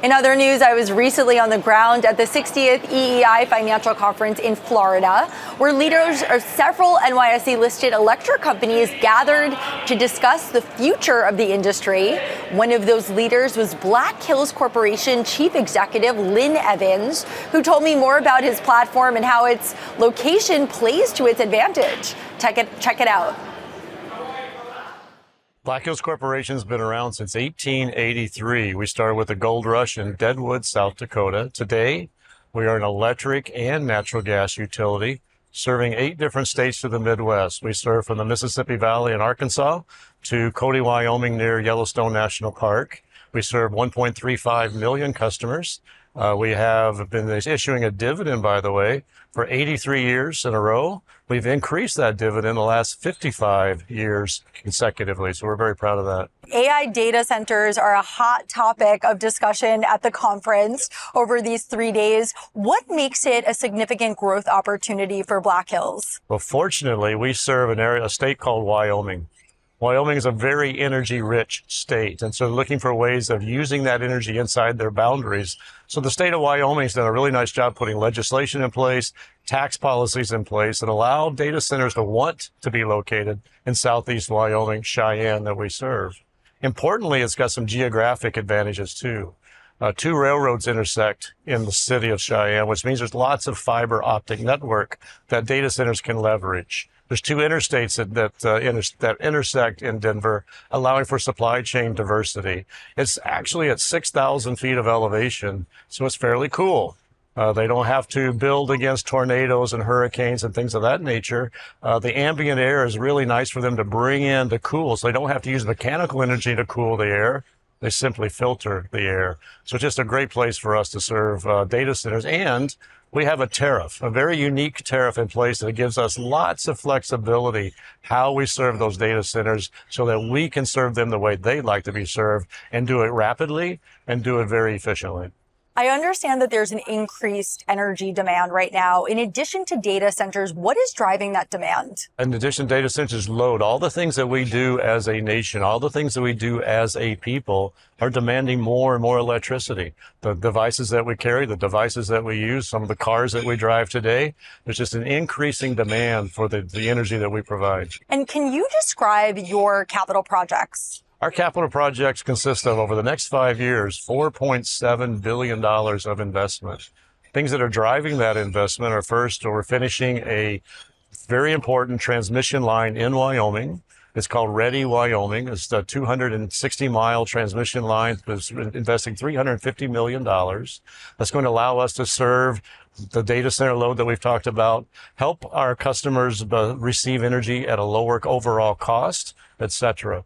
In other news, I was recently on the ground at the 60th EEI Financial Conference in Florida, where leaders of several NYSE-listed electric companies gathered to discuss the future of the industry. One of those leaders was Black Hills Corporation Chief Executive Lynn Evans, who told me more about his platform and how its location plays to its advantage. Check it out. Black Hills Corporation's been around since 1883. We started with the gold rush in Deadwood, South Dakota. Today, we are an electric and natural gas utility serving 8 different states to the Midwest. We serve from the Mississippi Valley in Arkansas to Cody, Wyoming near Yellowstone National Park. We serve 1.35 million customers. We have been issuing a dividend, by the way, for 83 years in a row. We've increased that dividend the last 55 years consecutively, so we're very proud of that. AI data centers are a hot topic of discussion at the conference over these 3 days. What makes it a significant growth opportunity for Black Hills? Well, fortunately, we serve a state called Wyoming. Wyoming is a very energy-rich state, and so looking for ways of using that energy inside their boundaries. So the state of Wyoming's done a really nice job putting legislation in place, tax policies in place that allow data centers to want to be located in southeast Wyoming, Cheyenne, that we serve. Importantly, it's got some geographic advantages too. 2 railroads intersect in the city of Cheyenne, which means there's lots of fiber optic network that data centers can leverage. There's 2 interstates that intersect in Denver, allowing for supply chain diversity. It's actually at 6,000 feet of elevation, so it's fairly cool. They don't have to build against tornadoes and hurricanes and things of that nature. The ambient air is really nice for them to bring in to cool, so they don't have to use mechanical energy to cool the air. They simply filter the air. So it's just a great place for us to serve data centers. And we have a tariff, a very unique tariff in place that gives us lots of flexibility how we serve those data centers so that we can serve them the way they'd like to be served and do it rapidly and do it very efficiently. I understand that there's an increased energy demand right now. In addition to data centers, what is driving that demand? In addition to data centers, load. All the things that we do as a nation, all the things that we do as a people are demanding more and more electricity. The devices that we carry, the devices that we use, some of the cars that we drive today, there's just an increasing demand for the energy that we provide. And can you describe your capital projects? Our capital projects consist of, over the next 5 years, $4.7 billion of investment. Things that are driving that investment are, first, we're finishing a very important transmission line in Wyoming. It's called Ready Wyoming. It's a 260-mile transmission line that's investing $350 million. That's going to allow us to serve the data center load that we've talked about, help our customers receive energy at a lower overall cost, etc.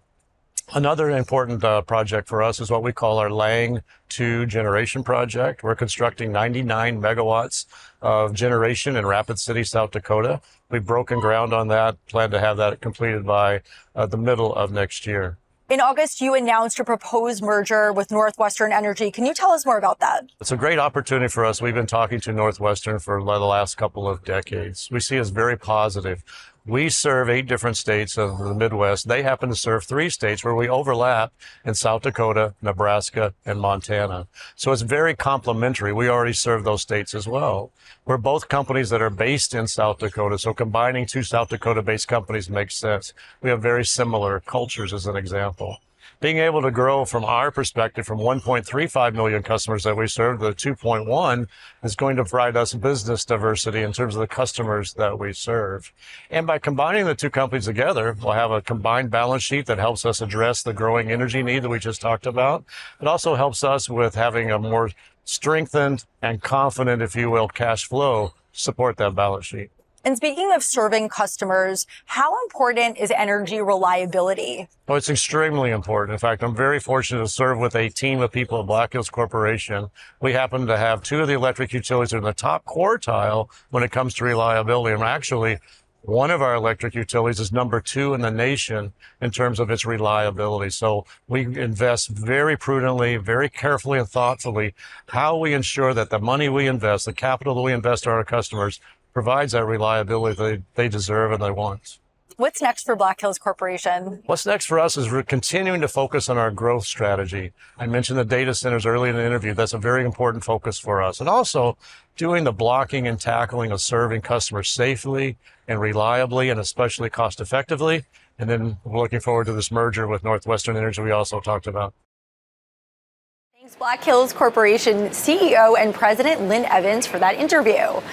Another important project for us is what we call our Lang 2 generation project. We're constructing 99 megawatts of generation in Rapid City, South Dakota. We've broken ground on that, plan to have that completed by the middle of next year. In August, you announced a proposed merger with Northwestern Energy. Can you tell us more about that? It's a great opportunity for us. We've been talking to Northwestern for the last couple of decades. We see it as very positive. We serve 8 different states of the Midwest. They happen to serve 3 states where we overlap in South Dakota, Nebraska, and Montana. So it's very complementary. We already serve those states as well. We're both companies that are based in South Dakota, so combining 2 South Dakota-based companies makes sense. We have very similar cultures, as an example. Being able to grow from our perspective from 1.35 million customers that we serve to 2.1 is going to provide us business diversity in terms of the customers that we serve. And by combining the 2 companies together, we'll have a combined balance sheet that helps us address the growing energy need that we just talked about. It also helps us with having a more strengthened and confident, if you will, cash flow to support that balance sheet. And speaking of serving customers, how important is energy reliability? Well, it's extremely important. In fact, I'm very fortunate to serve with a team of people at Black Hills Corporation. We happen to have 2 of the electric utilities that are in the top quartile when it comes to reliability. And actually, one of our electric utilities is number 2 in the nation in terms of its reliability. So we invest very prudently, very carefully and thoughtfully how we ensure that the money we invest, the capital that we invest in our customers, provides that reliability they deserve and they want. What's next for Black Hills Corporation? What's next for us is we're continuing to focus on our growth strategy. I mentioned the data centers early in the interview. That's a very important focus for us. And also doing the blocking and tackling of serving customers safely and reliably and especially cost effectively. And then we're looking forward to this merger with Northwestern Energy we also talked about. Thanks, Black Hills Corporation CEO and President Lynn Evans, for that interview.